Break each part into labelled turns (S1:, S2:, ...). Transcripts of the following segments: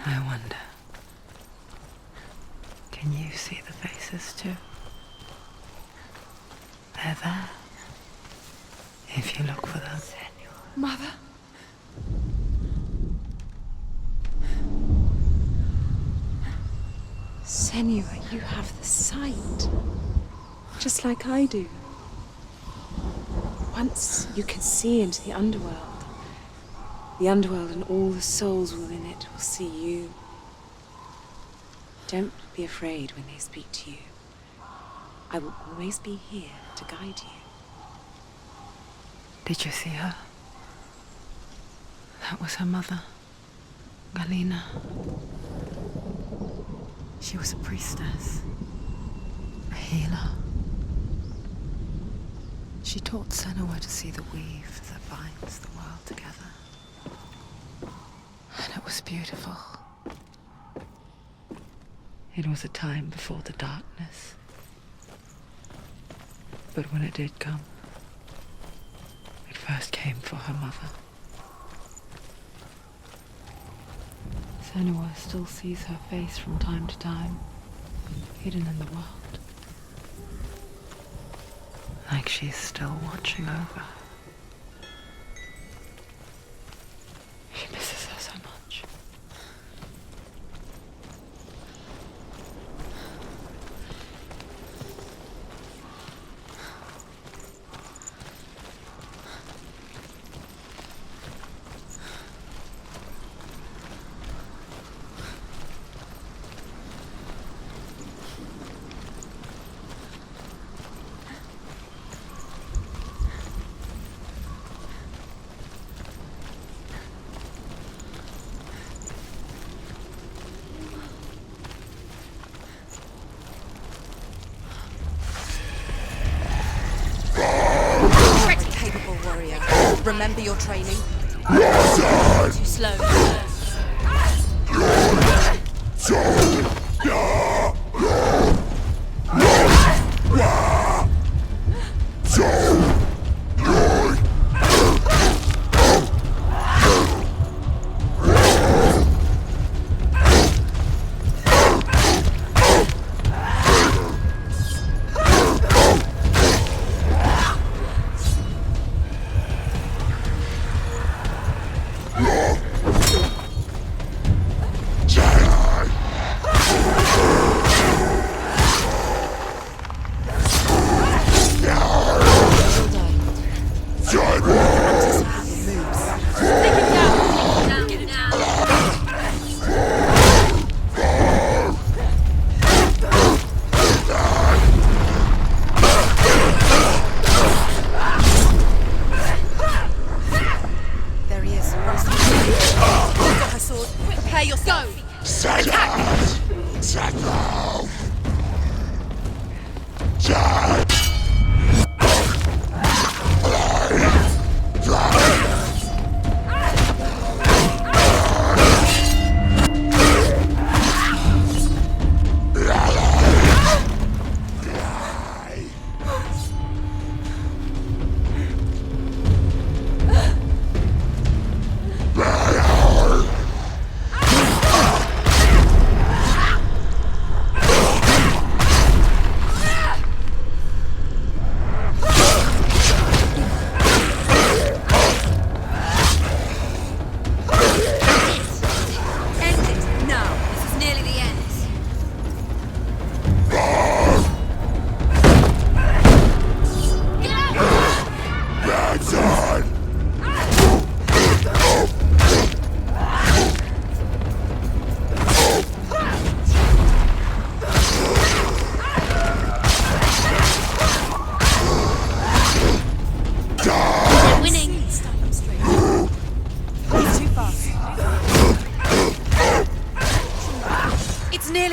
S1: I wonder, can you see the faces too? They're there, if you look for them.
S2: Mother? Senua, you have the sight. Just like I do. Once you can see into the underworld and all the souls within it will see you. Don't be afraid when they speak to you. I will always be here to guide you.
S1: Did you see her? That was her mother, Galina. She was a priestess, a healer. She taught Senua to see the weave that binds the world together. And it was beautiful. It was a time before the darkness. But when it did come, it first came for her mother. Senua still sees her face from time to time, hidden in the world. Like she's still watching over. She misses her so much.
S3: Remember your training.
S4: Too slow.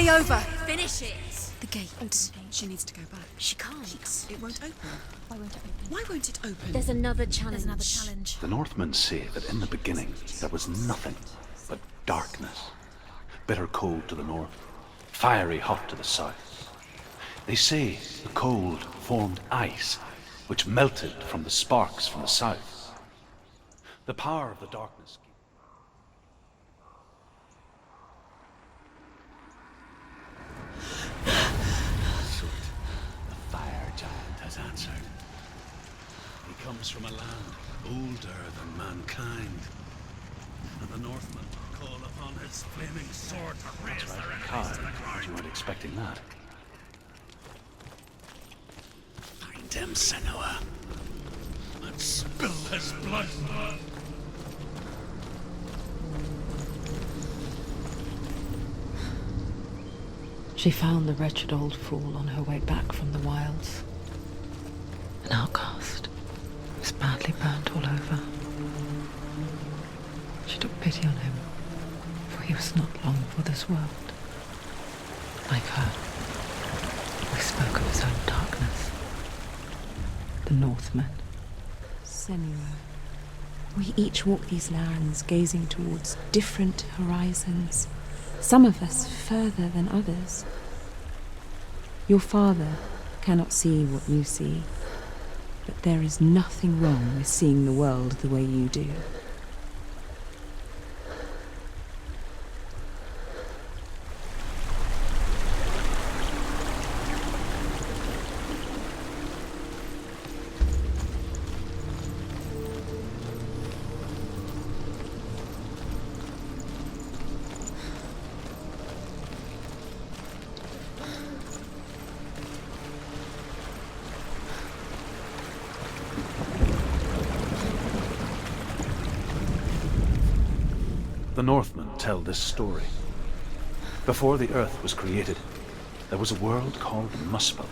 S3: Over.
S4: Finish it.
S3: The gate. She needs to go back.
S4: She can't.
S3: It won't open.
S4: Why won't it open?
S3: Why won't it open?
S4: There's another challenge.
S5: The Northmen say that in the beginning there was nothing but darkness. Bitter cold to the north, fiery hot to the south. They say the cold formed ice, which melted from the sparks from the south. The power of the darkness.
S6: from a land older than mankind. And the Northmen call upon his flaming sword to raise their enemies to the ground.
S5: You weren't expecting that.
S6: Find him, Senua, and spill his blood.
S1: She found the wretched old fool on her way back from the wilds. An outcast. He was badly burnt all over. She took pity on him, for he was not long for this world. Like her, he spoke of his own darkness. The Northmen.
S2: Senua, we each walk these lands gazing towards different horizons, some of us further than others. Your father cannot see what you see, but there is nothing wrong with seeing the world the way you do.
S5: The Northmen tell this story. Before the earth was created, there was a world called Muspel.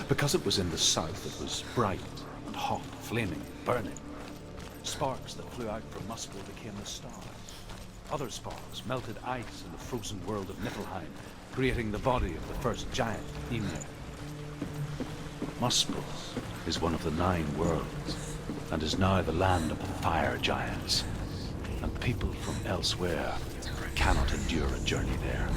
S5: Because it was in the south, it was bright and hot, flaming, burning. Sparks that flew out from Muspel became the stars. Other sparks melted ice in the frozen world of Niflheim, creating the body of the first giant, Ymir. Muspel is one of the 9 worlds, and is now the land of the fire giants. And people from elsewhere cannot endure a journey there.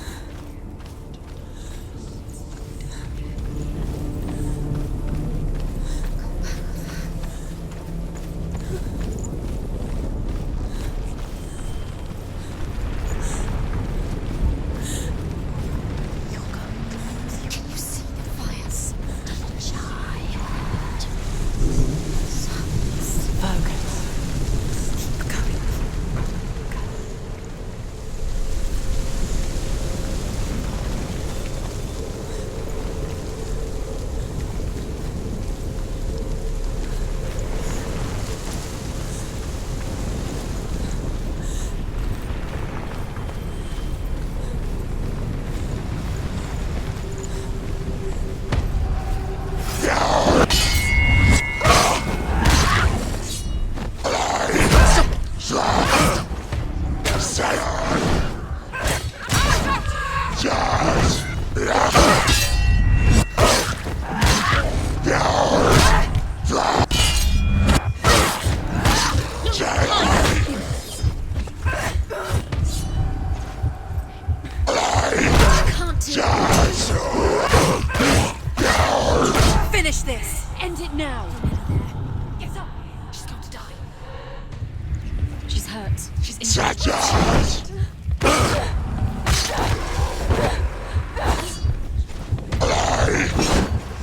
S3: Finish this! End it now! Get up! She's going to die. She's hurt. She's injured.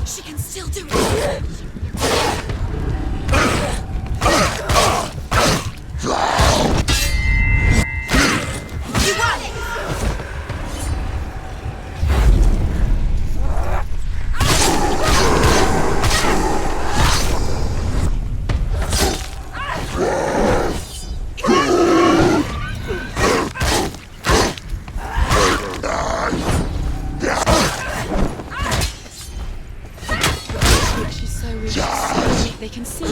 S3: She can still do it! You won! They can see you.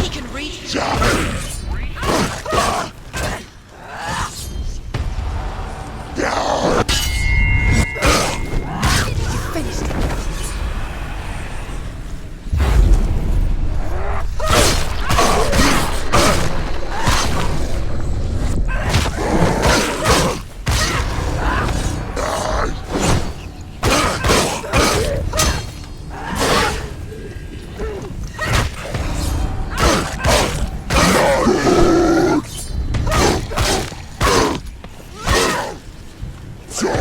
S3: He can reach you. You finished it. Get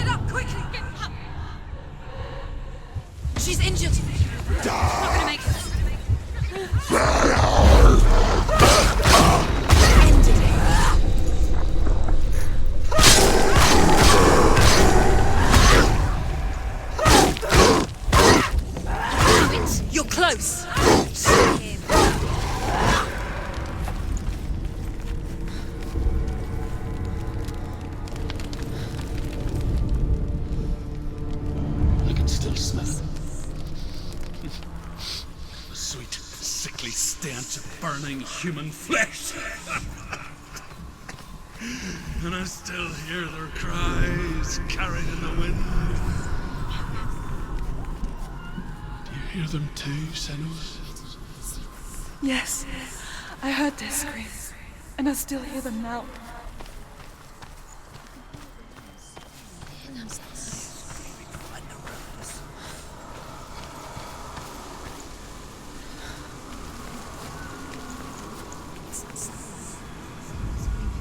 S3: up, quickly! Get up! She's injured. Not gonna make it. Ended it. You're close.
S5: I can still smell it.
S6: The sweet, sickly stench of burning human flesh. And I still hear their cries carried in the wind. Do you hear them too, Senua?
S7: Yes, I heard their screams, and I still hear them now.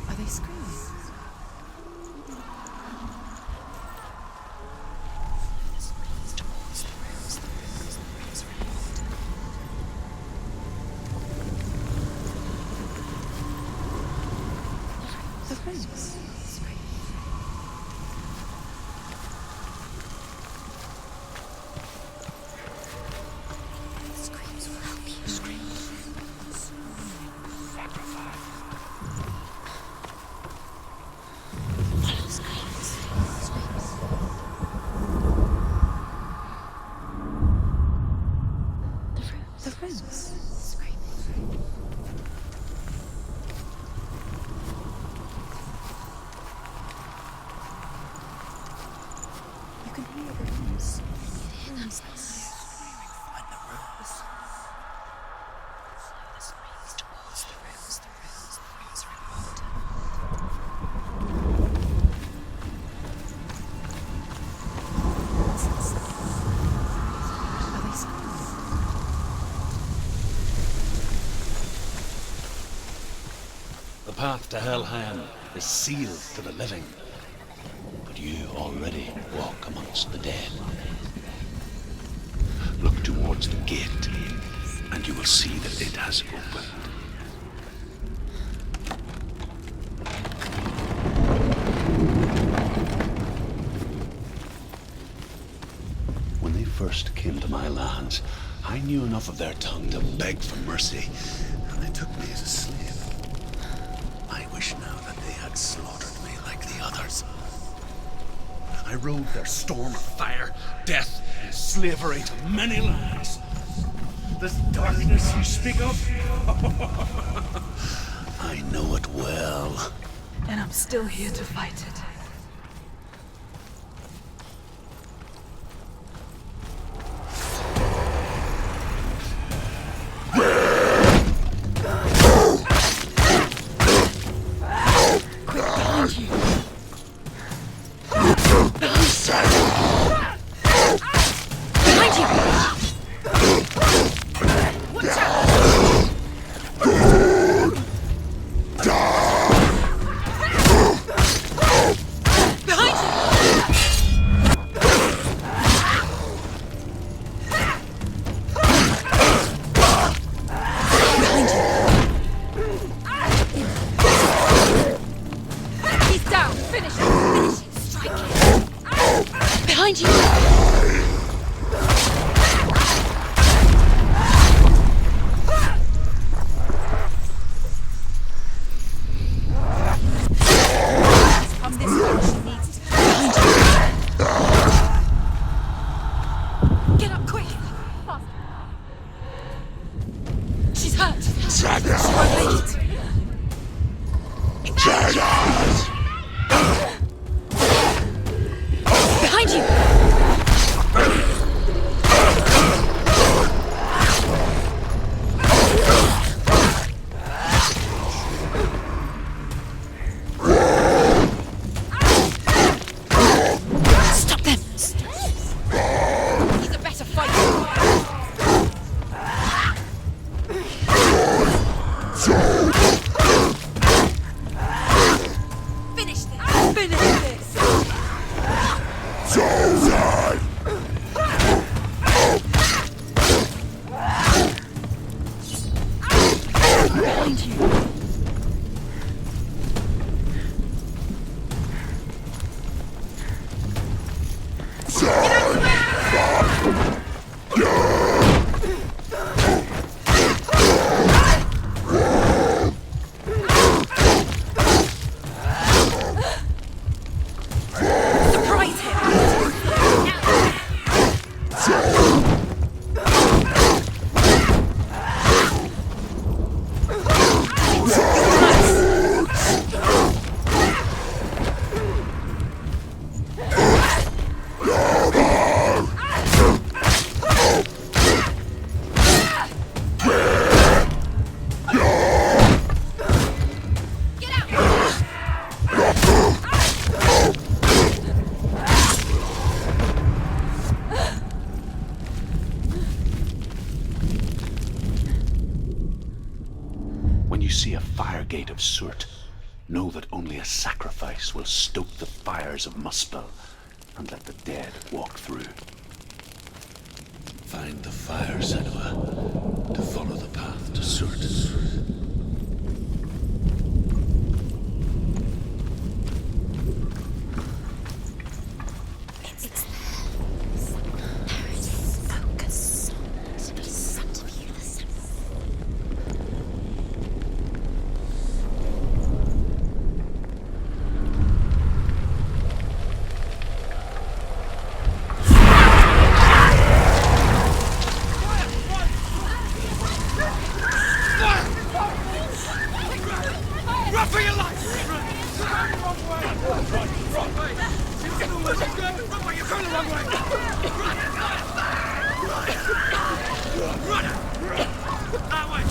S2: Are they screaming? The rings.
S4: Screams will help you.
S2: The rings. You can hear the rings. Are they screaming?
S5: The path to Helheim is sealed to the living, but you already walk amongst the dead. Look towards the gate, and you will see that it has opened. When they first came to my lands, I knew enough of their tongue to beg for mercy, and they took me as a slave. I wish now that they had slaughtered me like the others. I rode their storm of fire, death, and slavery to many lands. This darkness you speak of, I know it well.
S7: And I'm still here to fight it.
S3: Quick, behind you. Behind you! Watch out! Behind you! He's down! Finish him! Finish him! Strike him! Behind you! From this way, she needs to be behind you. Get up quick! Fast. She's hurt! She won't make it! Behind you! Stop them! He's a better fighter.
S7: find you.
S3: Surprise him!
S5: When you see a fire gate of soot, know that only a sacrifice will stoke the fires of Muspel and let the dead walk through.
S6: Find the fire, Senua, to follow the path to Surt.
S8: Run for your life! Run the wrong way! Wrong way! Run, but you're going the wrong way! Run! That way!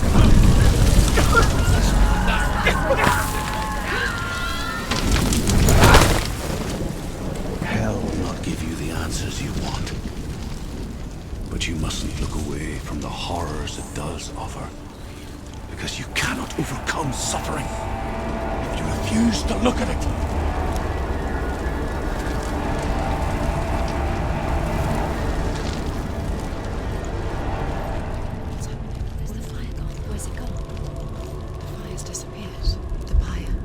S6: Hell will not give you the answers you want. But you mustn't look away from the horrors it does offer. Because you cannot overcome suffering if you refuse to look at it.
S3: Where's the fire gone? Where's it gone?
S1: The fire's disappeared. The buyer.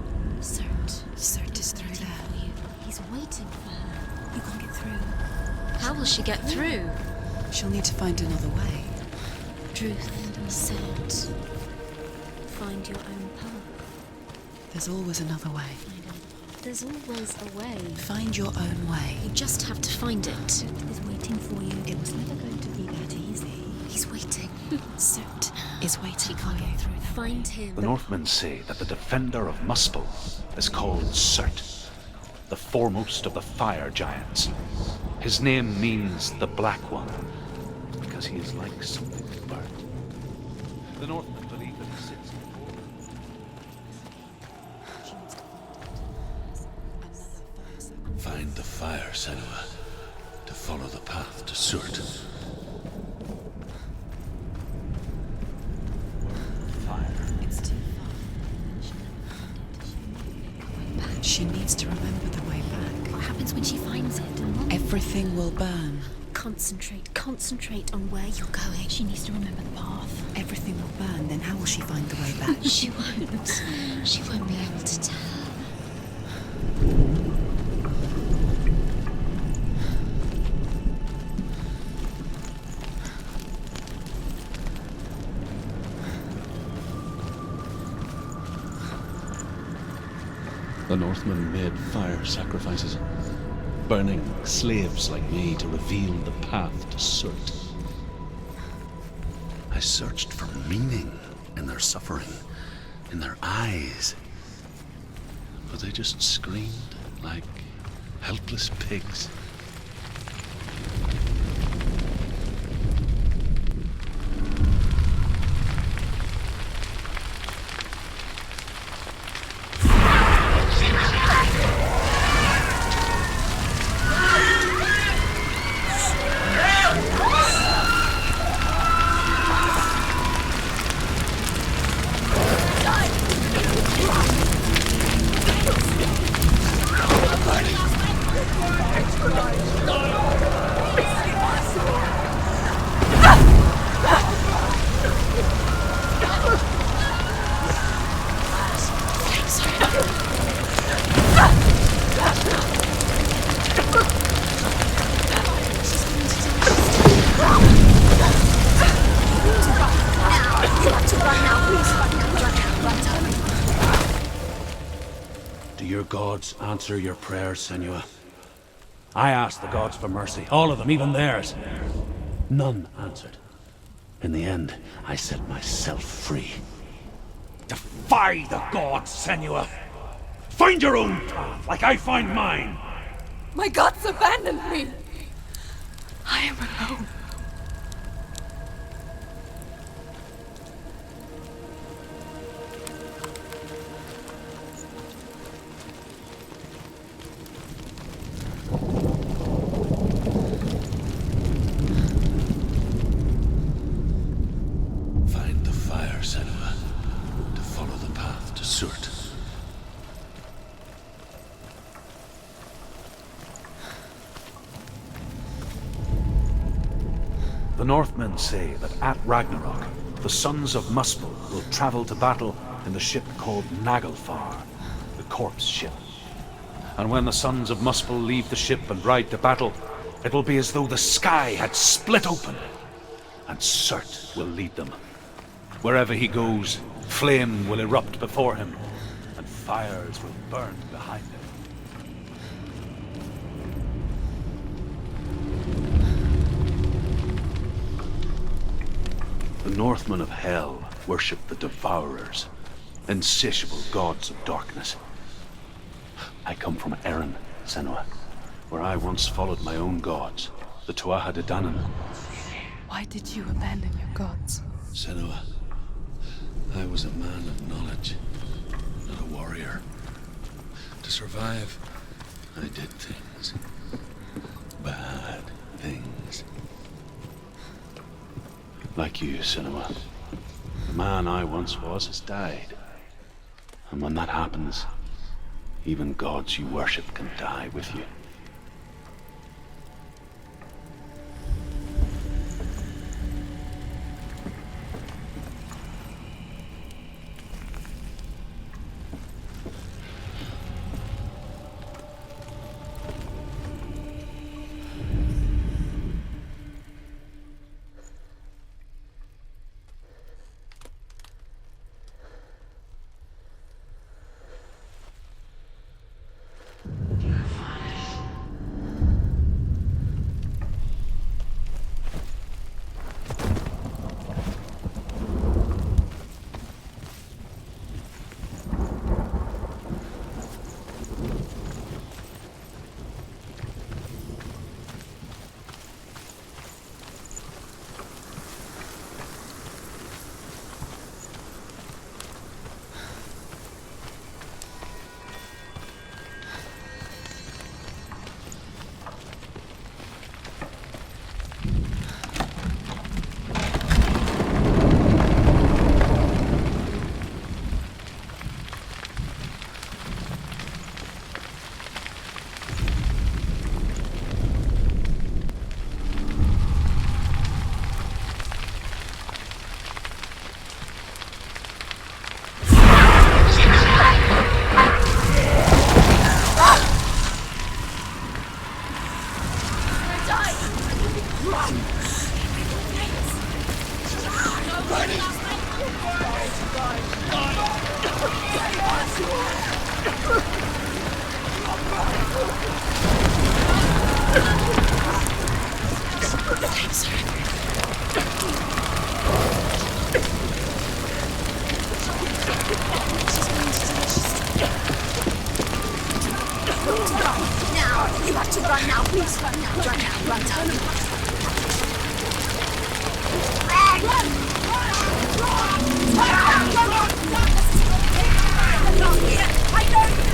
S3: Surt
S1: is through
S3: waiting
S1: there.
S3: for you. He's waiting for her. You can't get through. How will she get through?
S1: She'll need to find another way.
S3: Truth, Surt. Find your own path.
S1: There's always another way.
S3: There's always a way.
S1: Find your own way.
S3: You just have to find it.
S4: Surt is waiting for you.
S1: It was never going to be that easy.
S3: He's waiting.
S1: Surt is waiting for
S3: Can't
S1: you.
S3: get through that. Find him.
S5: The Northmen say that the defender of Muspel is called Surt, the foremost of the fire giants. His name means the Black One, because he is like something burnt. The Northmen believe that he sits before them.
S6: Find the fire, Senua, to follow the path to Surt.
S5: Fire.
S1: It's too far. She needs to remember the way back.
S3: What happens when she finds it?
S1: Everything will burn.
S3: Concentrate on where you're going.
S4: She needs to remember the path.
S1: Everything will burn. Then how will she find the way back?
S3: She won't. She won't be able to tell.
S6: The Northmen made fire sacrifices, burning slaves like me to reveal the path to Surt. I searched for meaning in their suffering, in their eyes. But they just screamed like helpless pigs.
S3: You have to run now, please. Run now, run now.
S6: Do your gods answer your prayers, Senua? I asked the gods for mercy, all of them, even theirs. None answered. In the end, I set myself free. Defy the gods, Senua! Find your own path, like I find mine!
S7: My gods abandoned me. I am alone.
S6: Find the fire, Senua, to follow the path to Surt.
S5: The Northmen say that at Ragnarok, the sons of Muspel will travel to battle in the ship called Naglfar, the corpse ship. And when the sons of Muspel leave the ship and ride to battle, it will be as though the sky had split open, and Surt will lead them. Wherever he goes, flame will erupt before him, and fires will burn behind him. The Northmen of Hell worship the Devourers, insatiable gods of darkness. I come from Erin, Senua, where I once followed my own gods, the Tuatha De Danann.
S7: Why did you abandon your gods?
S6: Senua, I was a man of knowledge, not a warrior. To survive, I did things. Bad things. Like you, Senua. The man I once was has died. And when that happens, even gods you worship can die with you.
S3: Now, you have to run now, please run now, run now, run now. I don't.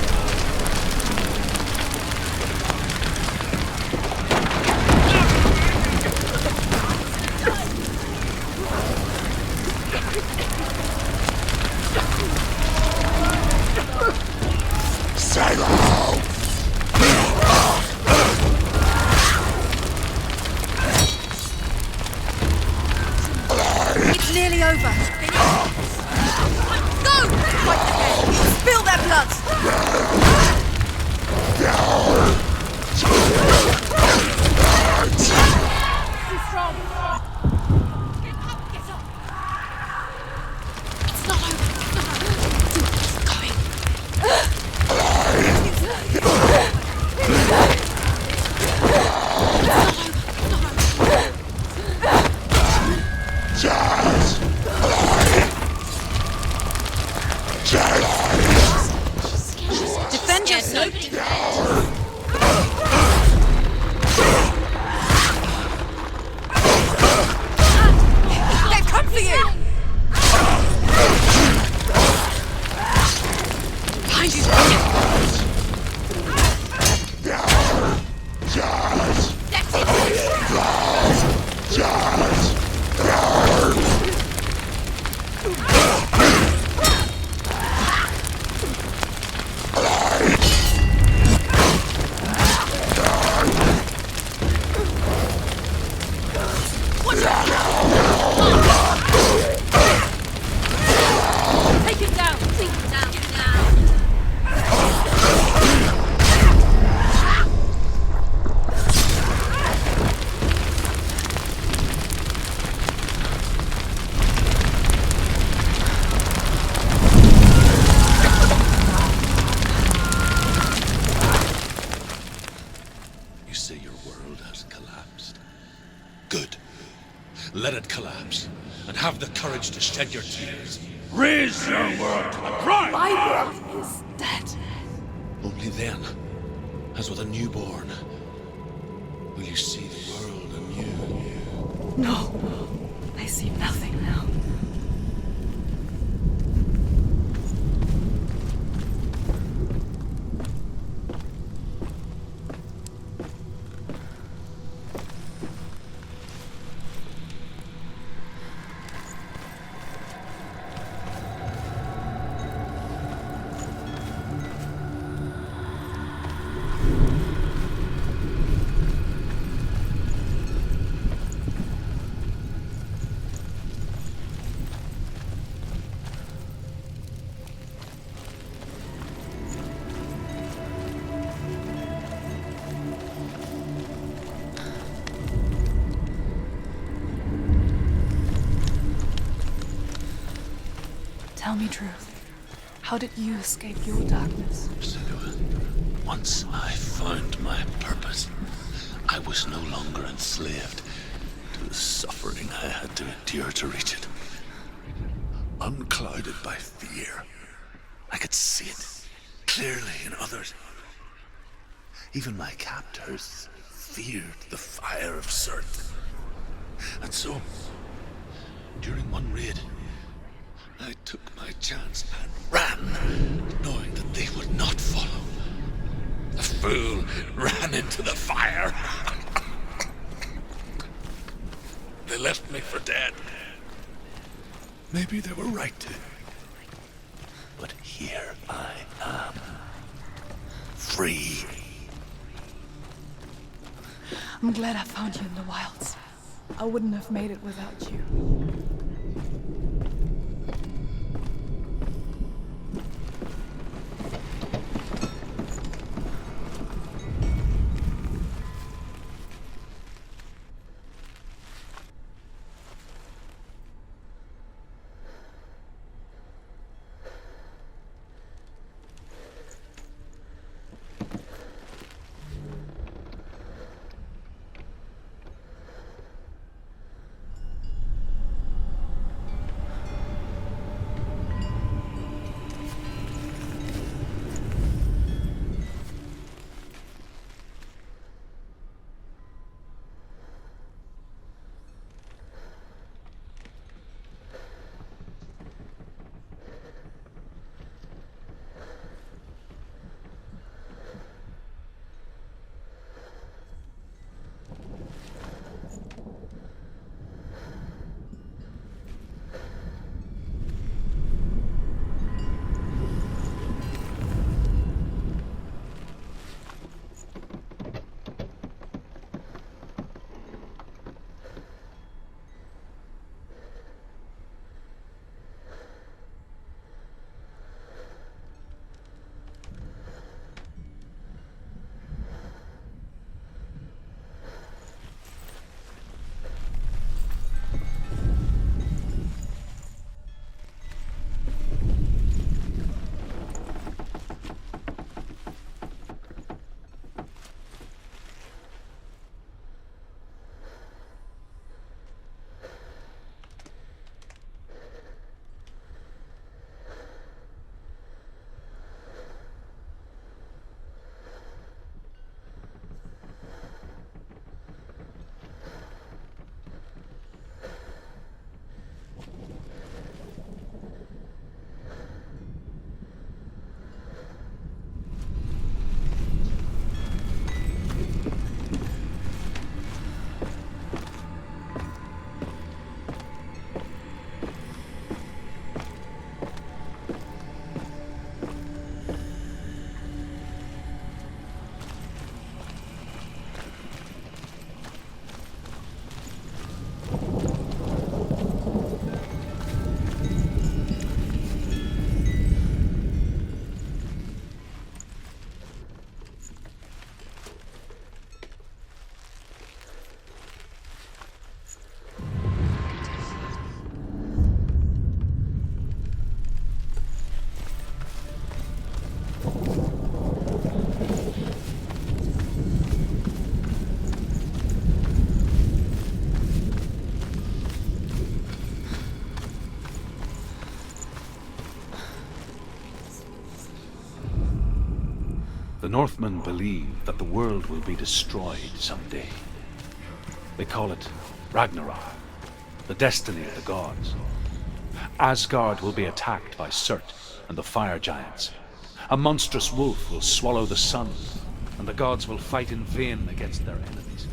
S9: It's nearly over. Go! Fight again. Spill their blood. Too strong. Get up, get up.
S3: Nobody cares.
S9: They've come for you!
S3: Behind you! That's Take it down! Take it down now!
S6: You say your world has collapsed. Good. Let it collapse, and have the courage to shed your tears.
S8: Raise your world to the prime!
S7: My world is dead.
S6: Only then, as with a newborn, will you see the world anew.
S7: No, I see nothing now. Tell me truth. How did you escape your darkness?
S6: Senua, once I found my purpose, I was no longer enslaved to the suffering I had to endure to reach it. Unclouded by fear, I could see it clearly in others. Even my captors feared the fire of Surt. And so, during one raid, I took my chance and ran, knowing that they would not follow. The fool ran into the fire. They left me for dead. Maybe they were right to. But here I am. Free.
S7: I'm glad I found you in the wilds. I wouldn't have made it without you.
S5: The Northmen believe that the world will be destroyed someday. They call it Ragnarok, the destiny of the gods. Asgard will be attacked by Surt and the fire giants. A monstrous wolf will swallow the sun, and the gods will fight in vain against their enemies.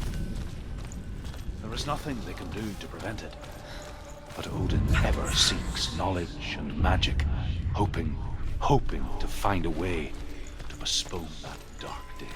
S5: There is nothing they can do to prevent it. But Odin ever seeks knowledge and magic, hoping to find a way to postpone that dark day.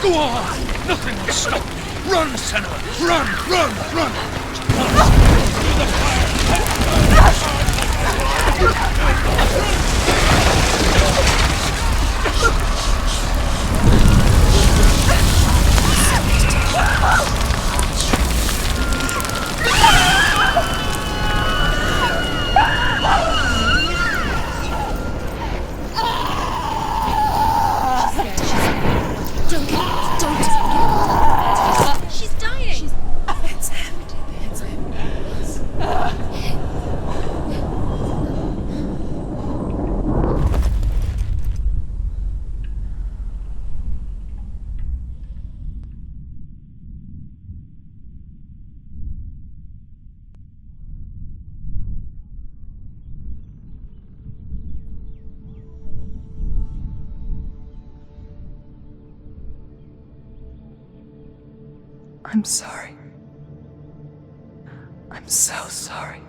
S8: Go on! Nothing will stop me! Run, Senua! Run, run, run! Through the fire!
S3: She's dying!
S7: It's him. It's him. I'm sorry. I'm so sorry.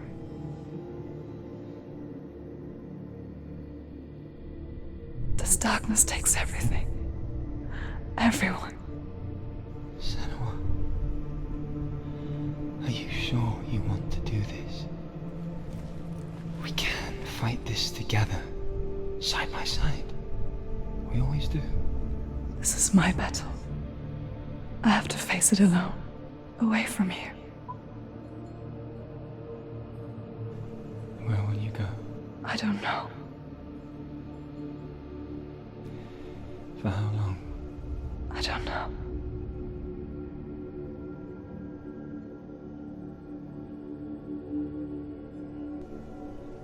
S7: This darkness takes everything. Everyone.
S10: Senua, are you sure you want to do this? We can fight this together, side by side. We always do.
S7: This is my battle. I have to face it alone, away from here.
S10: Where will you go?
S7: I don't know.
S10: For how long?
S7: I don't know.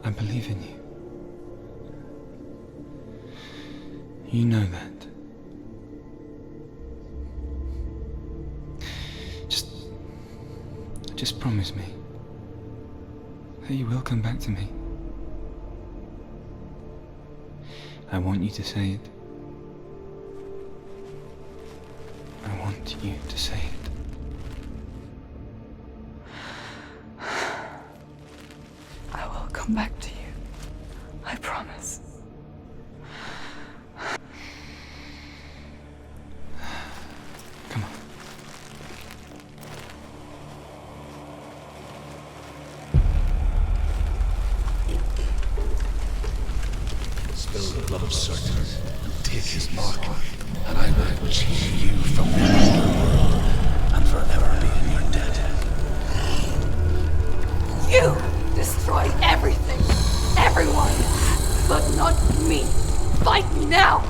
S10: I believe in you. You know that. Just promise me that you will come back to me. I want you to say it. I want you to say it.
S7: I will come back to you. I promise.
S10: Come on.
S6: Spill the blood of Certain and take his mark, and I will change you from the underworld and forever be in your debt.
S7: You destroy everything, everyone, but not me. Fight me now.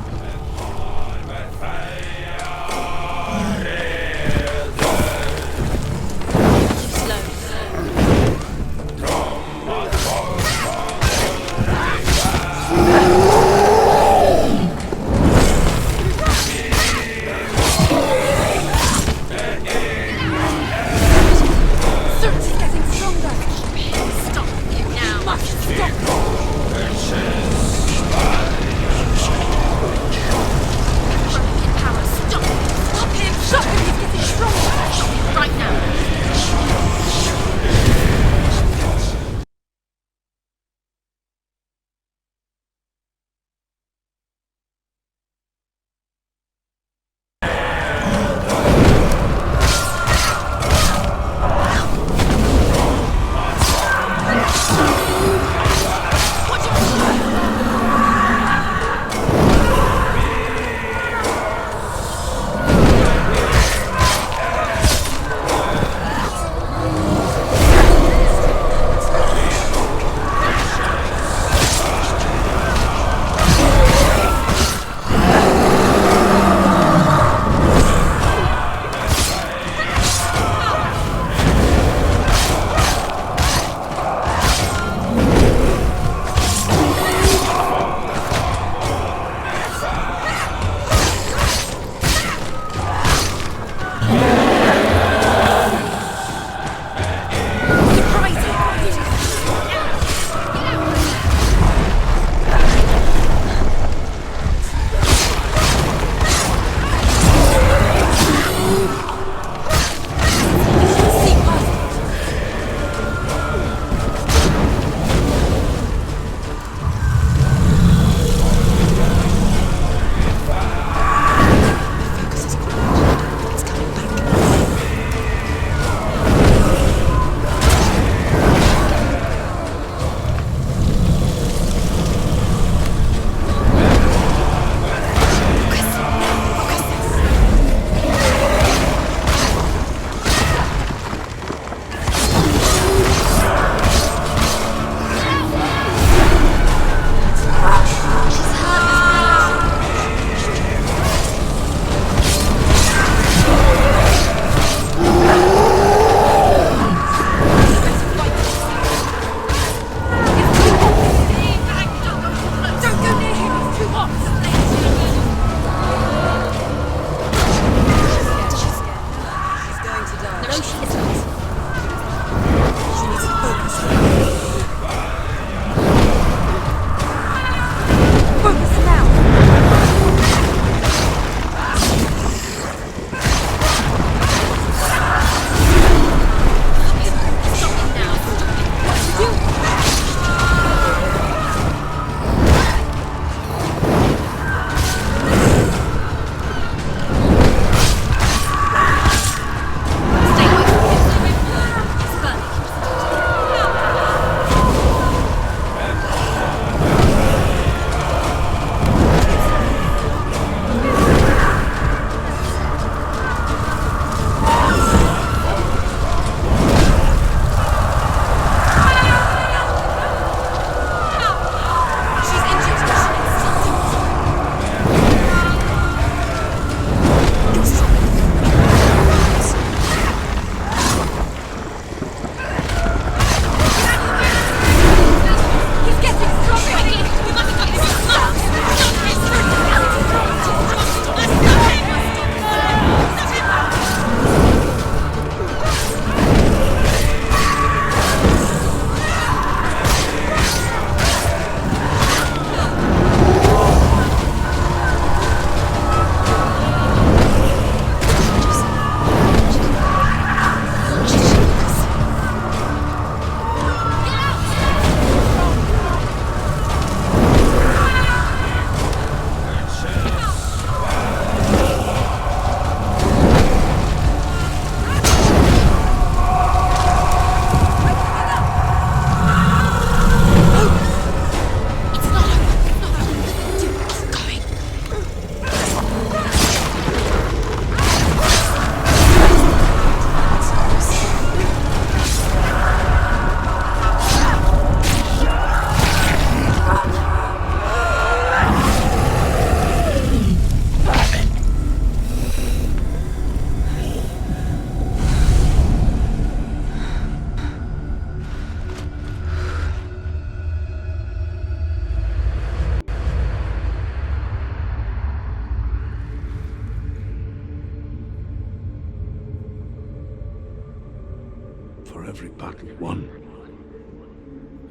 S6: every battle won,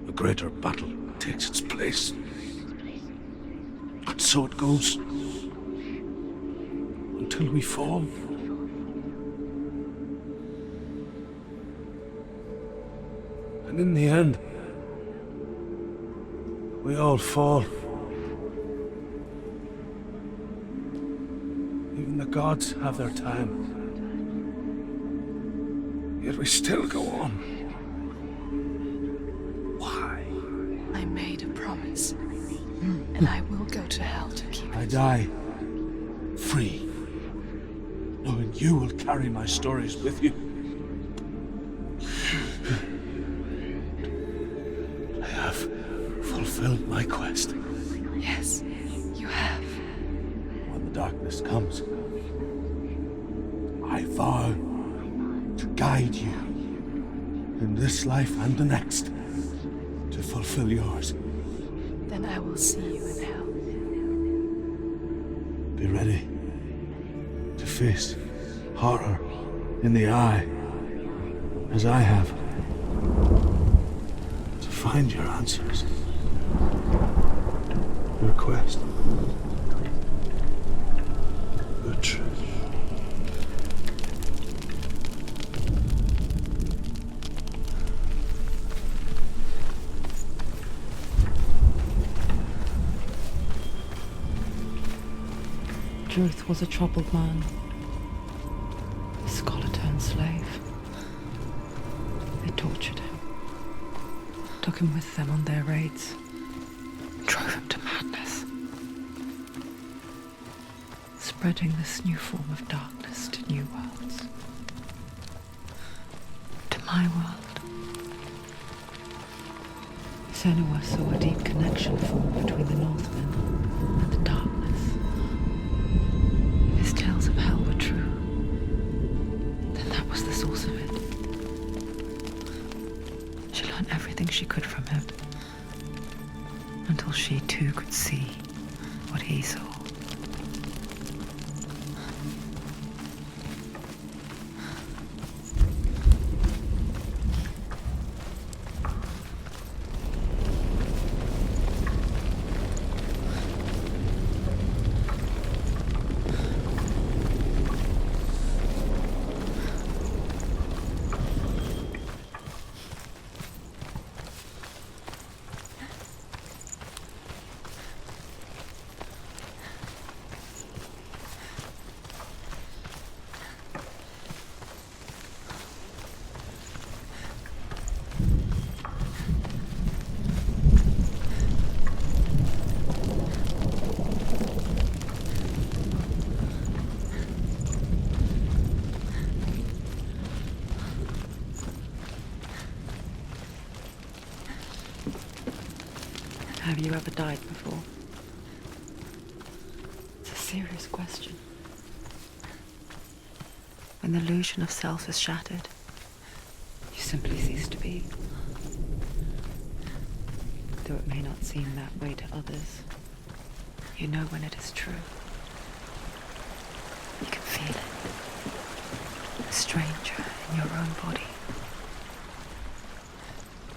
S6: a greater battle takes its place. And so it goes. Until we fall. And in the end, we all fall. Even the gods have their time. Yet we still go on. Why?
S9: I made a promise, and I will go to hell to keep it.
S6: I die free, knowing you will carry my stories with you. I have fulfilled my quest.
S9: Yes, you have.
S6: When the darkness comes, I vow to guide you in this life and the next to fulfill yours.
S9: Then I will see you in hell.
S6: Be ready to face horror in the eye, as I have. To find your answers. Your quest. The truth.
S1: Druth was a troubled man, a scholar-turned slave. They tortured him, took him with them on their raids, drove him to madness, spreading this new form of darkness to new worlds. To my world. Senua saw a deep connection form between the Northmen and the darkness. His tales of hell were true. Then that was the source of it. She learned everything she could from him, until she too could see what he saw. Have you ever died before? It's a serious question. When the illusion of self is shattered, you simply cease to be. Though it may not seem that way to others, you know when it is true. You can feel it. A stranger in your own body.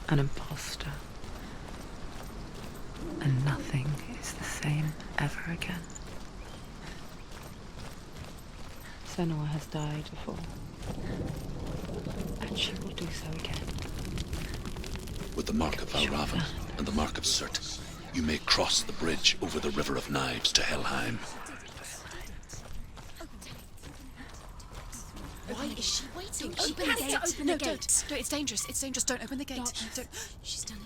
S1: An imposter. And nothing is the same ever again. Senua has died before, and she will do so again.
S6: With the mark of Valravan and the mark of Surt, you may cross the bridge over the River of Knives to Helheim.
S3: Why is she waiting?
S9: She
S3: Open the
S9: has
S3: gate.
S9: to open
S3: No,
S9: the gate.
S3: don't. No, it's dangerous. It's dangerous. Don't open the gate. Don't.
S9: She's done it.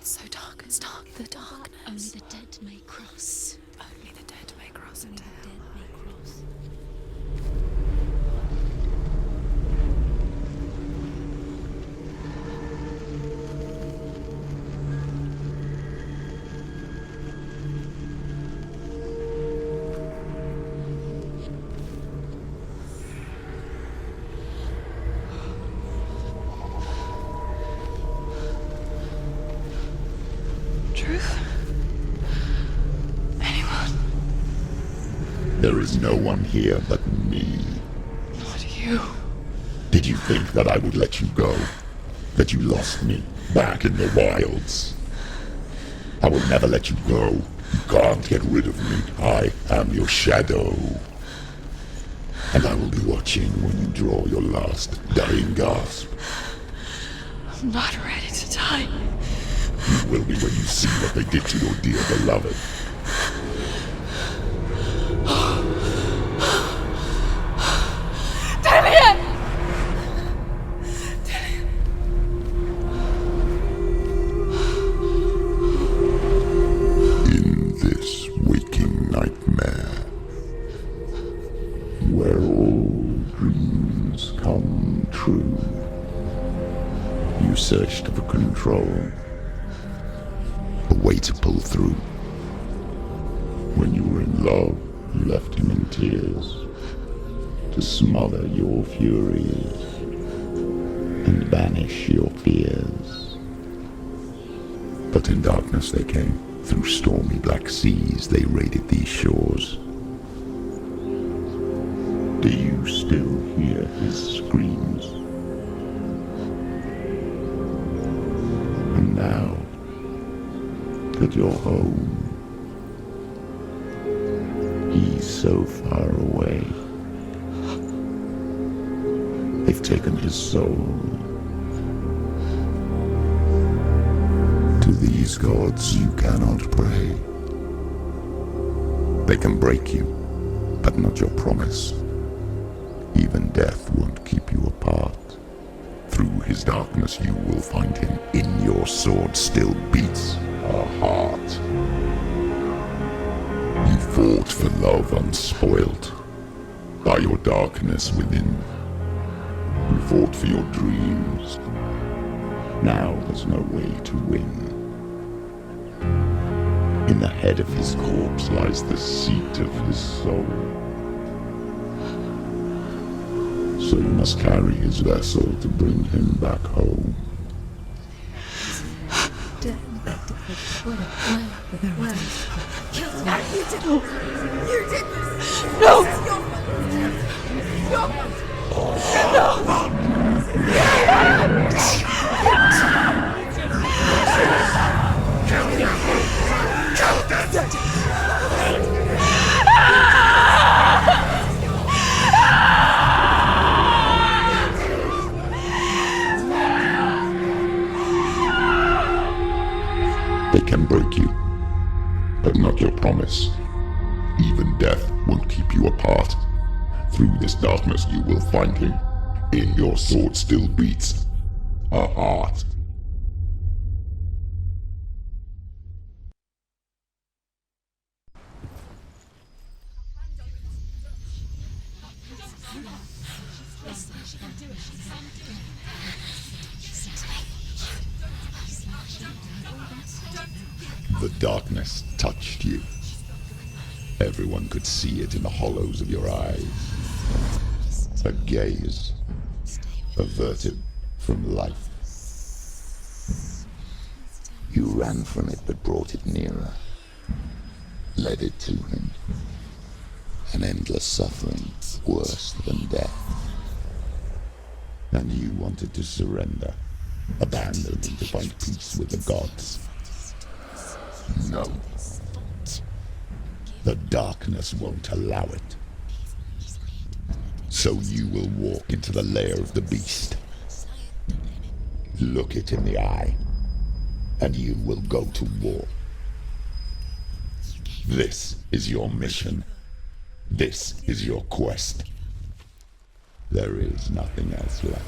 S3: It's so dark. It's dark. The darkness.
S9: Only the dead may cross.
S3: Only the dead may cross
S9: Only
S3: into
S9: the
S3: hell.
S9: dead may cross.
S1: Truth?
S11: There is no one here but me.
S9: Not you.
S11: Did you think that I would let you go? That you lost me back in the wilds? I will never let you go. You can't get rid of me. I am your shadow. And I will be watching when you draw your last dying gasp.
S9: I'm not ready to die.
S11: You will be when you see what they did to your dear beloved. In this waking nightmare, where all dreams come true, you searched for control, a way to pull through. When you were in love, you left him in tears, to smother your furies and banish your fears. But in darkness they came, through stormy black seas they raided these shores. Do you still hear his screams? And now that you're home, he's so far away. They've taken his soul. To these gods you cannot pray. They can break you, but not your promise. Even death won't keep you apart. Through his darkness you will find him. In your sword still beats a heart. You fought for love unspoilt by your darkness within. You fought for your dreams. Now there's no way to win. In the head of his corpse lies the seat of his soul. So you must carry his vessel to bring him back home.
S7: You did this! No! This is your fault!
S11: They can break you, but not your promise. Even death won't keep you apart. Through this darkness you will find him. In your sword still beats a heart. The darkness touched you. Everyone could see it in the hollows of your eyes. A gaze averted from life. You ran from it but brought it nearer. Led it to him. An endless suffering, worse than death. And you wanted to surrender, abandon and to find peace with the gods. No. The darkness won't allow it. So you will walk into the lair of the beast. Look it in the eye, and you will go to war. This is your mission. This is your quest. There is nothing else left.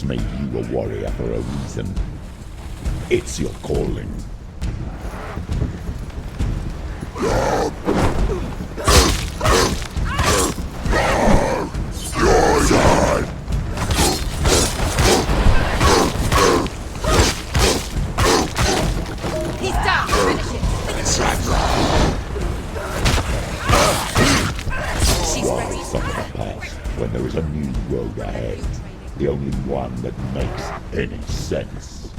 S11: made you a warrior for a reason. It's your calling.
S3: He's down! Finish it!
S11: Why suffer the past when there is a new road ahead? The only one that makes any sense.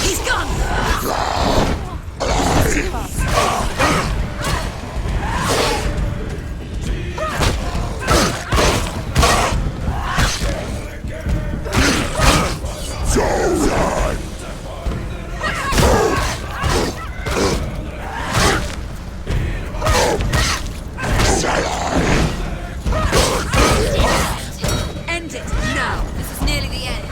S3: He's gone! End it now! This is nearly the end.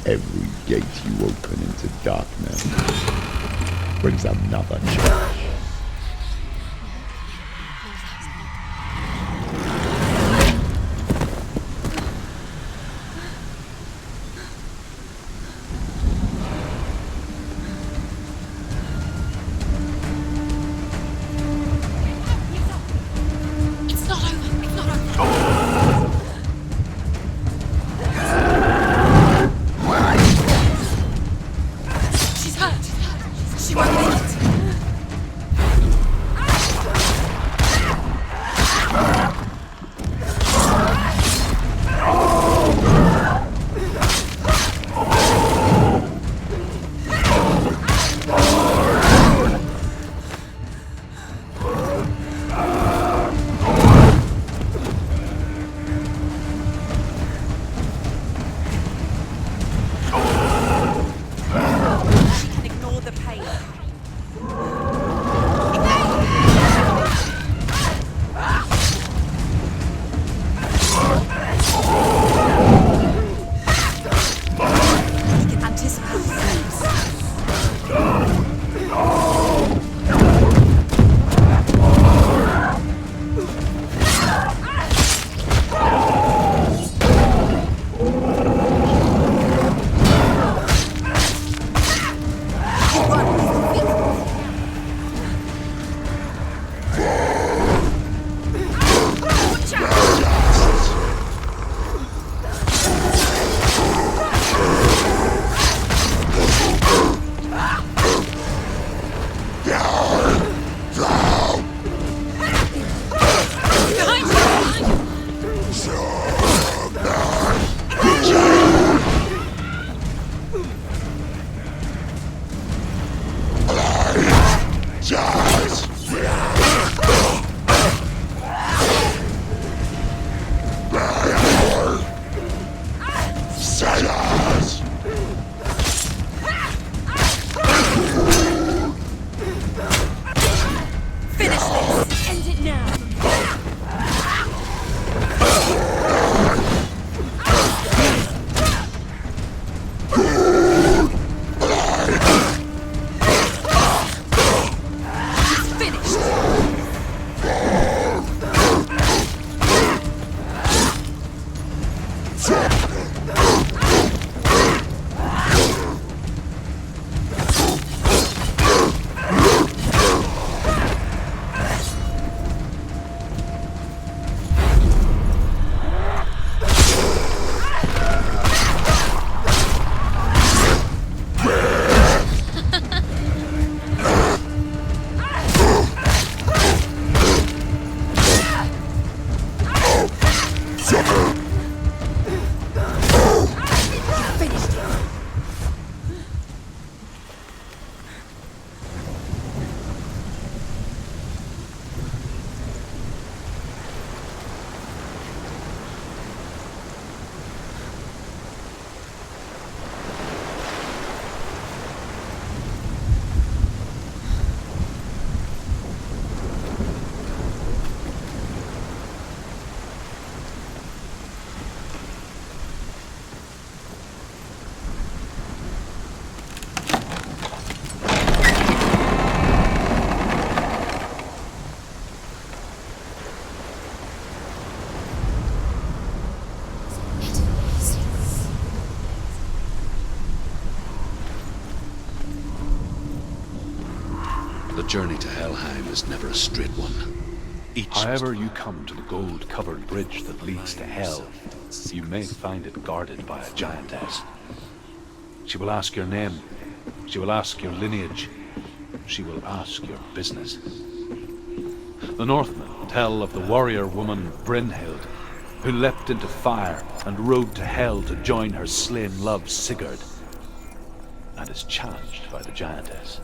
S11: Every gate you open into darkness brings another change.
S3: It's not over! It's not over! She's hurt! She won't make it!
S6: journey to Helheim is never a straight one.
S5: However you come to the gold-covered bridge that leads to Hell, you may find it guarded by a giantess. She will ask your name. She will ask your lineage. She will ask your business. The Northmen tell of the warrior woman Brynhild, who leapt into fire and rode to Hell to join her slain love Sigurd, and is challenged by the giantess.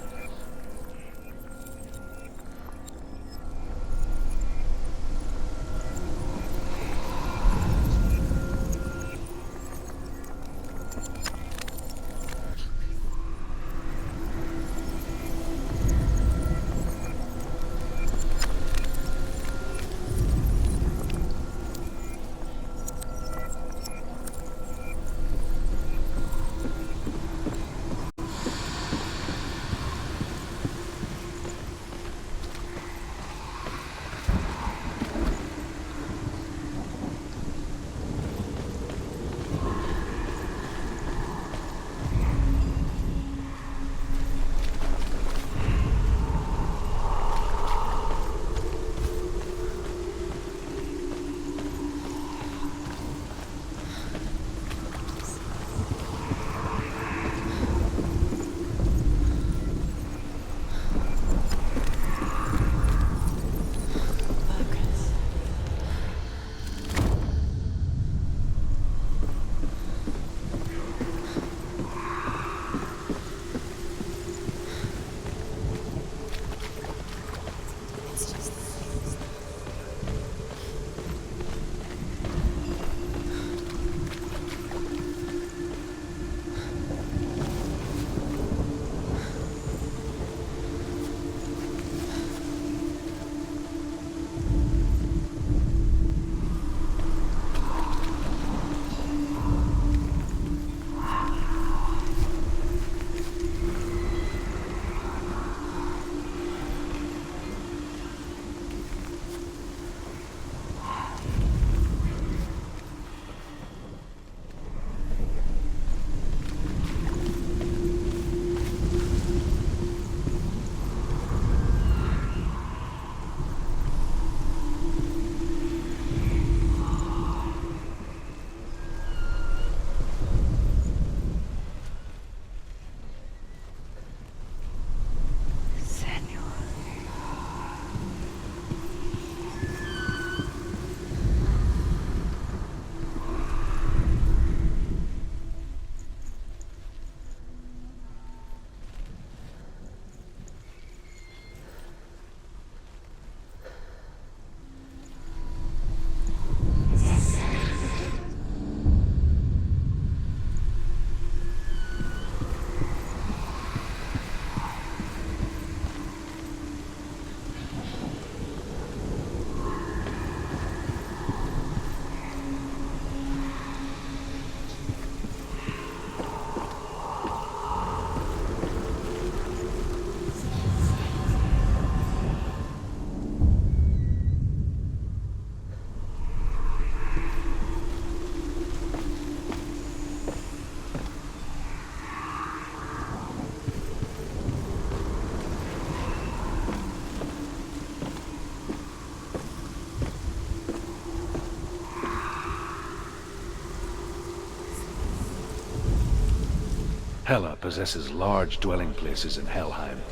S5: Hela possesses large dwelling places in Helheim.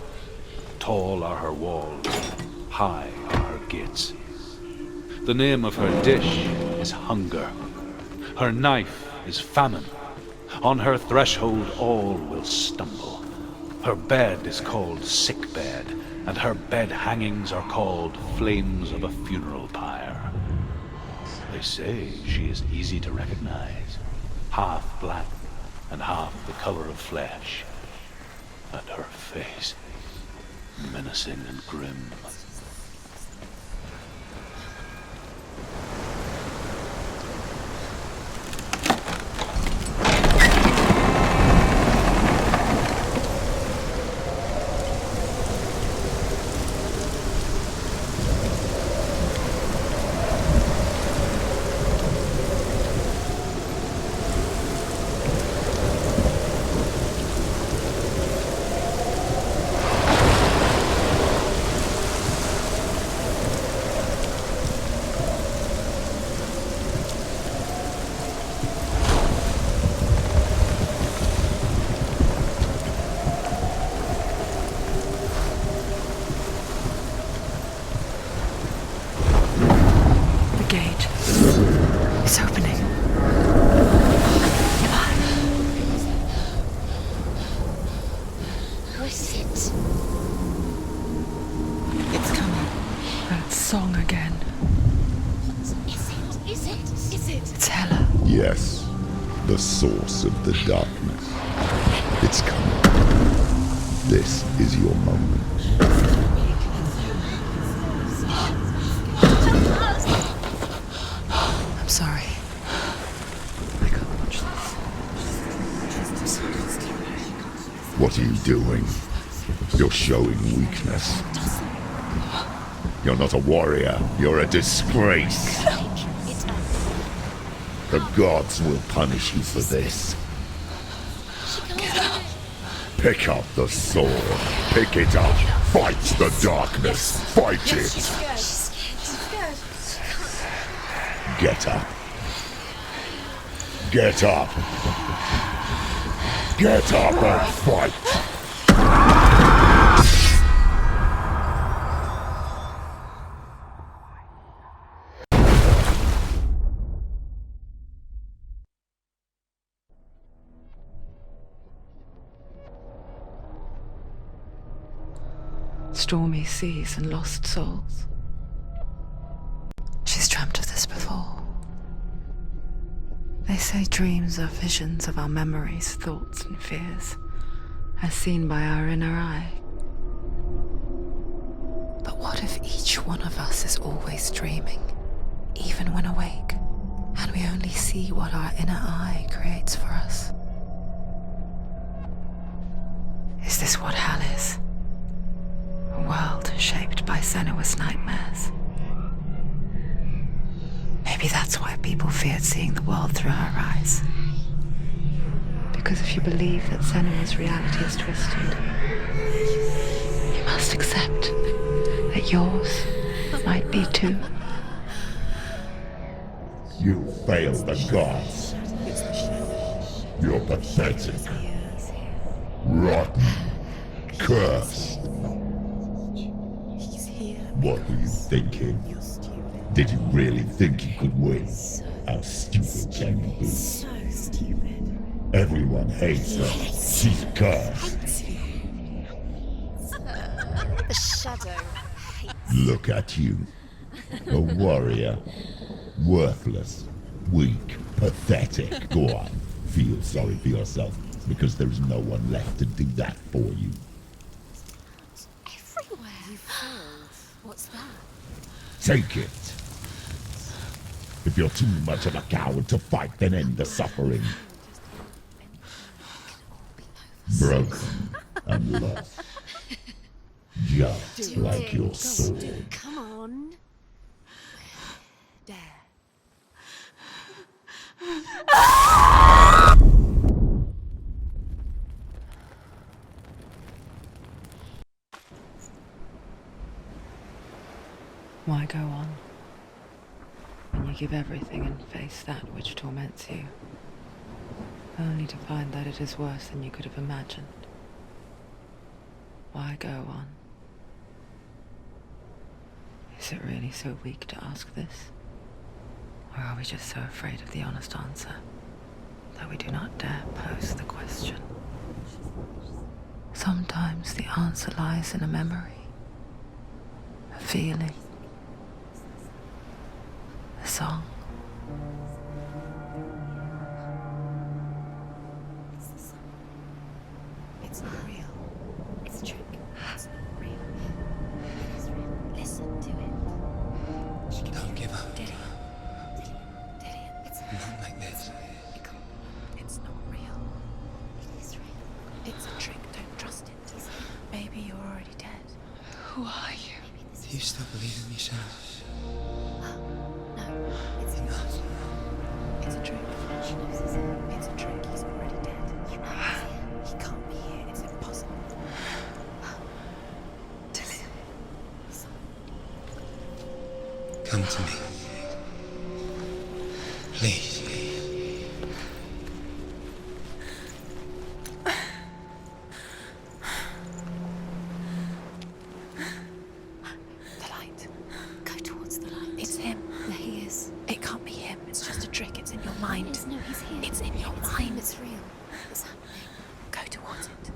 S5: Tall are her walls, high are her gates. The name of her dish is hunger. Her knife is famine. On her threshold all will stumble. Her bed is called sick bed, and her bed hangings are called flames of a funeral pyre. They say she is easy to recognize, half black and half the color of flesh, and her face menacing and grim.
S11: source of the darkness. It's coming. This is your moment.
S1: I'm sorry. I can't watch this.
S11: What are you doing? You're showing weakness. You're not a warrior. You're a disgrace. The gods will punish you for this. Pick up the sword. Pick it up. Fight the darkness. Fight it. Get up. Get up. Get up and fight.
S1: Stormy seas and lost souls. She's dreamt of this before. They say dreams are visions of our memories, thoughts and fears, as seen by our inner eye. But what if each one of us is always dreaming, even when awake, and we only see what our inner eye creates for us? Is this what hell is? A world shaped by Senua's nightmares. Maybe that's why people feared seeing the world through her eyes. Because if you believe that Senua's reality is twisted, you must accept that yours might be too.
S11: You failed the gods. You're pathetic. Rotten. Cursed. What were you thinking? Did you really think you could win? How stupid can you be?
S3: So stupid.
S11: Everyone hates her. She's cursed.
S3: The shadow hates.
S11: Look at you. A warrior. Worthless. Weak. Pathetic. Go on. Feel sorry for yourself, because there is no one left to do that for you.
S3: Everywhere. You failed. What's that?
S11: Take it. If you're too much of a coward to fight, then end the suffering. Broken and lost. Just like your sword.
S3: Come on. Dare.
S1: Why go on when you give everything and face that which torments you, only to find that it is worse than you could have imagined? Why go on? Is it really so weak to ask this? Or are we just so afraid of the honest answer that we do not dare pose the question? Sometimes the answer lies in a memory, a feeling, a song.
S3: It's not real. It's a trick. It's not real. It's real. Listen to it.
S10: Don't give up.
S3: Did it? It's
S10: Not like this.
S3: It's not real. It is real. It's a trick. Don't trust it. Maybe you're already dead.
S1: Who are you?
S10: Do you still believe in me, Senua?
S3: No, it's not. It's a trick. It's a trick. He's already dead. You know he's here. He can't be here. It's impossible.
S10: Come to me. Please.
S3: The light. Go towards the light. It's him. There he is. It can't be him. It's just a trick. It's in your mind. No, he's here. It's in your mind. It's real. It's happening. Go towards it.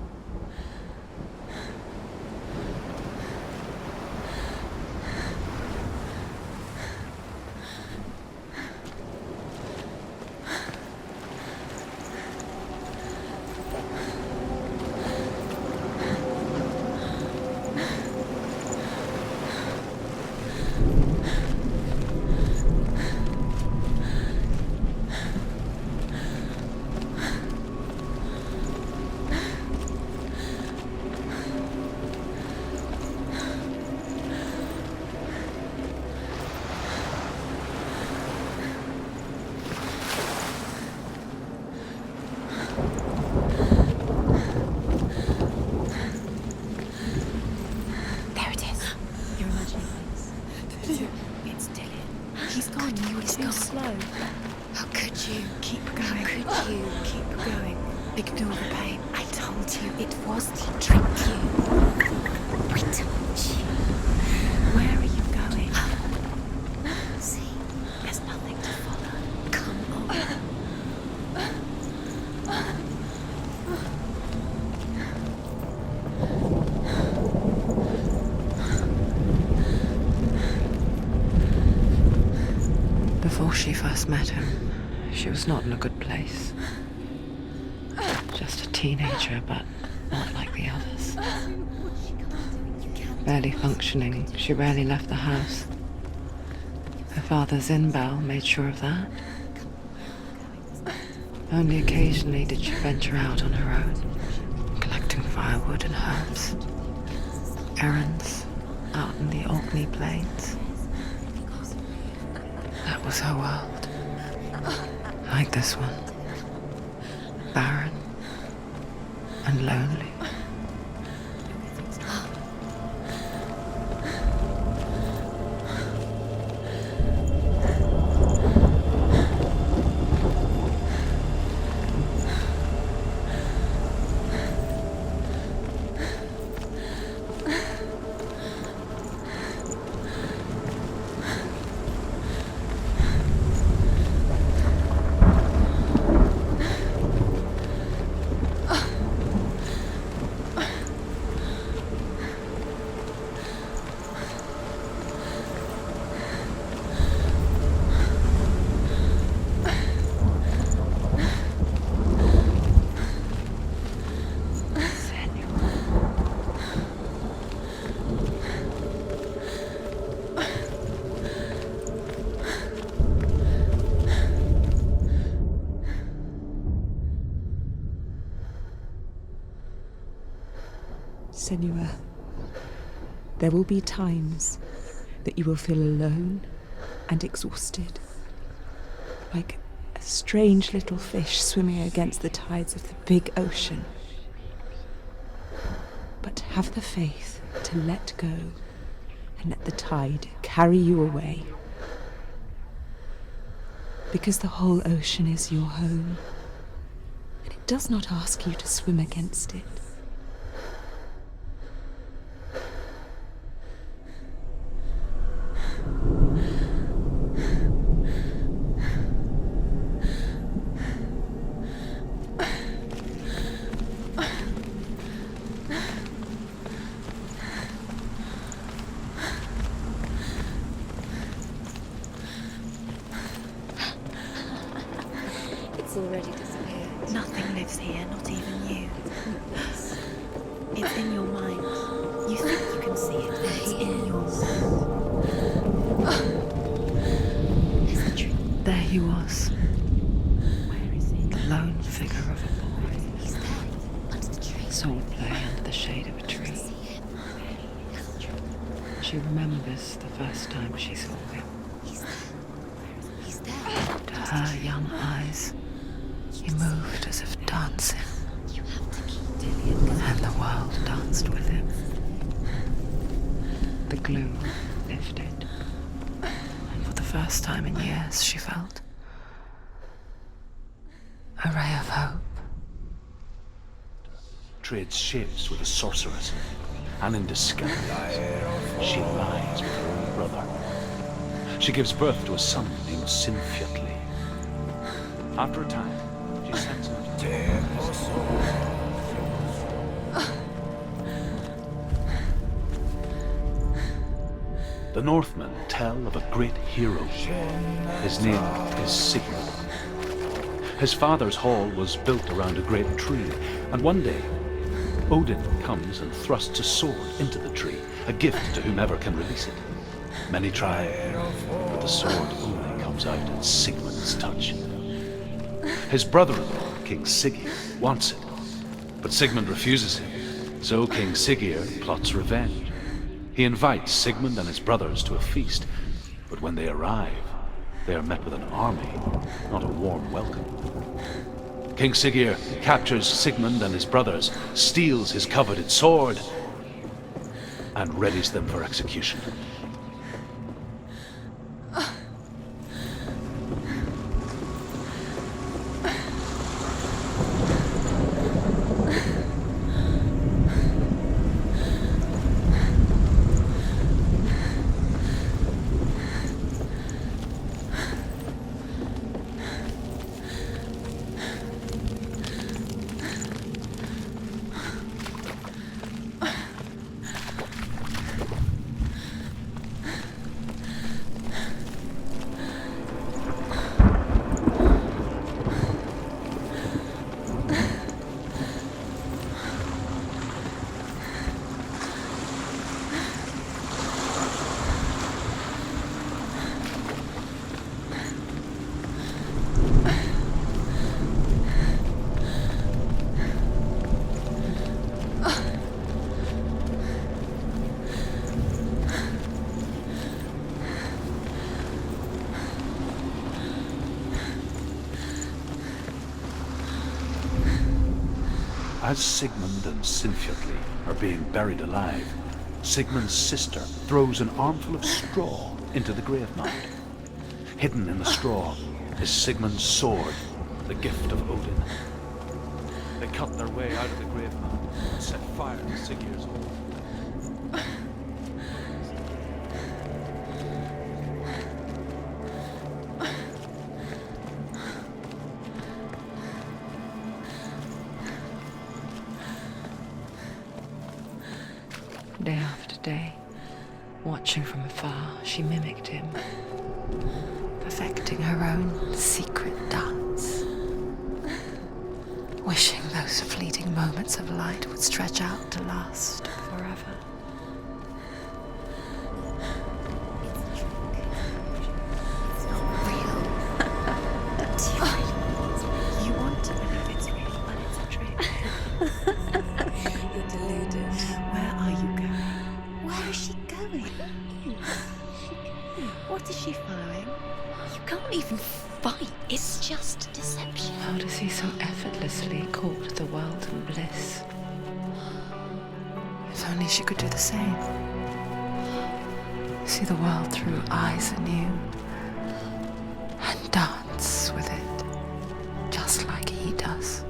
S3: keep going. Ignore the pain. I told you it was to trick you. I told you. Where are you going? See, there's nothing to follow. Come on.
S1: Before she first met him, she was not in a good place. Just a teenager, but not like the others. Barely functioning, she rarely left the house. Her father's in-bell made sure of that. Only occasionally did she venture out on her own, collecting firewood and herbs. Errands out in the Orkney Plains. That was her world. Like this one. Barren and lonely.
S2: Senua, there will be times that you will feel alone and exhausted, like a strange little fish swimming against the tides of the big ocean. But have the faith to let go and let the tide carry you away. Because the whole ocean is your home, and it does not ask you to swim against it.
S3: Already disappeared. Nothing lives here, not even you. It's in your mind. You think you can see it, but it's in your mind. Is it true?
S1: There he was.
S3: Where is he?
S1: The lone figure of a boy.
S3: He's there, under the tree.
S1: Sword play under the shade of a tree. She remembers the first time she saw him.
S3: He's there. He's there.
S1: To her young eyes, he moved as if dancing,
S3: You have to keep doing it.
S1: and the world danced with him. The gloom lifted, and for the first time in years she felt a ray of hope.
S5: Trades shapes with a sorceress, and in disguise, she lies with her own brother. She gives birth to a son named Sinfiotli. After a time, she sends him to the Northmen tell of a great hero. His name is Sigmund. His father's hall was built around a great tree, and one day, Odin comes and thrusts a sword into the tree, a gift to whomever can release it. Many try, but the sword only comes out at Sigmund's touch. His brother-in-law, King Siggeir, wants it, but Sigmund refuses him, so King Siggeir plots revenge. He invites Sigmund and his brothers to a feast, but when they arrive, they are met with an army, not a warm welcome. King Siggeir captures Sigmund and his brothers, steals his coveted sword, and readies them for execution. As Sigmund and Sinfjotli are being buried alive, Sigmund's sister throws an armful of straw into the grave mound. Hidden in the straw is Sigmund's sword, the gift of Odin. They cut their way out of the grave mound and set fire to Sigurd's home.
S1: Day after day, watching from afar, she mimicked him, perfecting her own secret dance, wishing those fleeting moments of light would stretch out to last forever.
S3: It's not real. You want to believe it's real, but it's a trick. You're deluded. Where are you going? Where is she going? What is she following?
S4: You can't even fight. It's just deception.
S1: How does he so effortlessly court the world and bliss? If only she could do the same. See the world through eyes anew and dance with it, just like he does.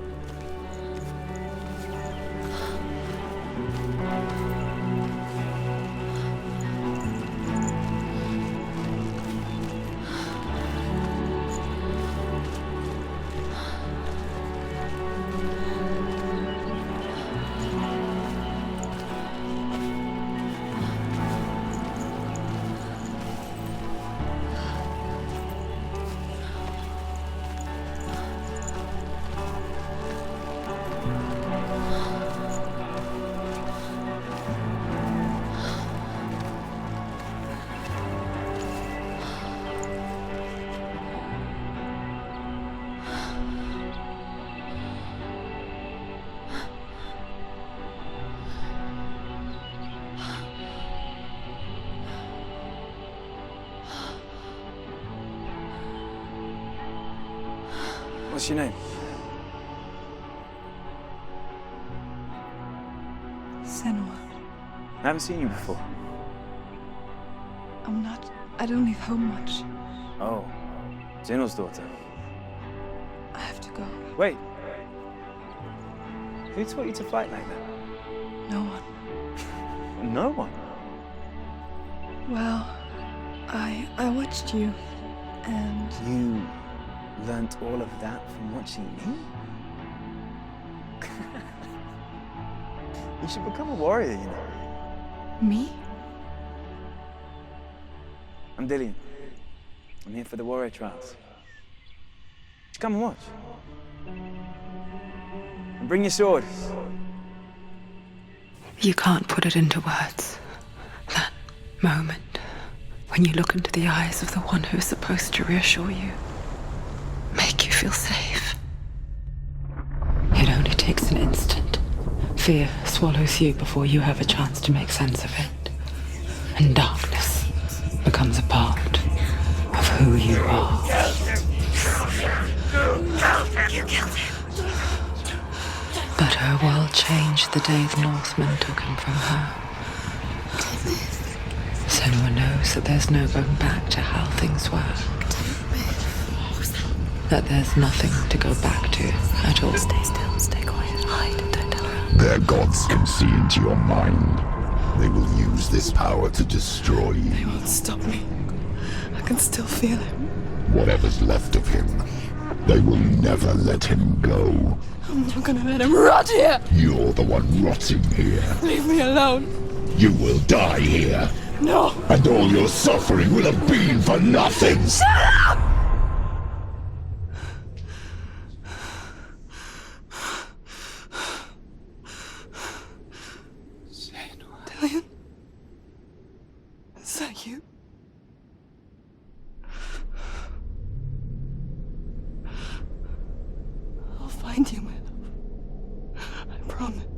S12: What's your name?
S9: Senua.
S12: I haven't seen you before.
S9: I don't leave home much.
S12: Oh, Zenua's daughter.
S9: I have to go.
S12: Wait. Who taught you to fight like that?
S9: No one.
S12: No one?
S9: Well, I watched you, and...
S12: You learnt all of that from watching me? You should become a warrior, you know.
S9: Me?
S12: I'm Dillian. I'm here for the warrior trials. Just come and watch. And bring your sword.
S1: You can't put it into words. That moment when you look into the eyes of the one who's supposed to reassure you, make you feel safe. It only takes an instant. Fear swallows you before you have a chance to make sense of it. And darkness becomes a part of who you are.
S3: You killed him.
S1: But her world changed the day the Northmen took him from her. Senua knows that there's no going back to how things were. That there's nothing to go back to at all.
S3: Stay still, stay quiet, hide, don't tell her.
S11: Their gods can see into your mind. They will use this power to destroy you.
S9: They won't stop me. I can still feel him.
S11: Whatever's left of him, they will never let him go.
S9: I'm not gonna let him rot here!
S11: You're the one rotting here.
S9: Leave me alone!
S11: You will die here.
S9: No!
S11: And all your suffering will have been for nothing!
S9: Shut up! Dillian? Is that you? I'll find you, my love. I promise.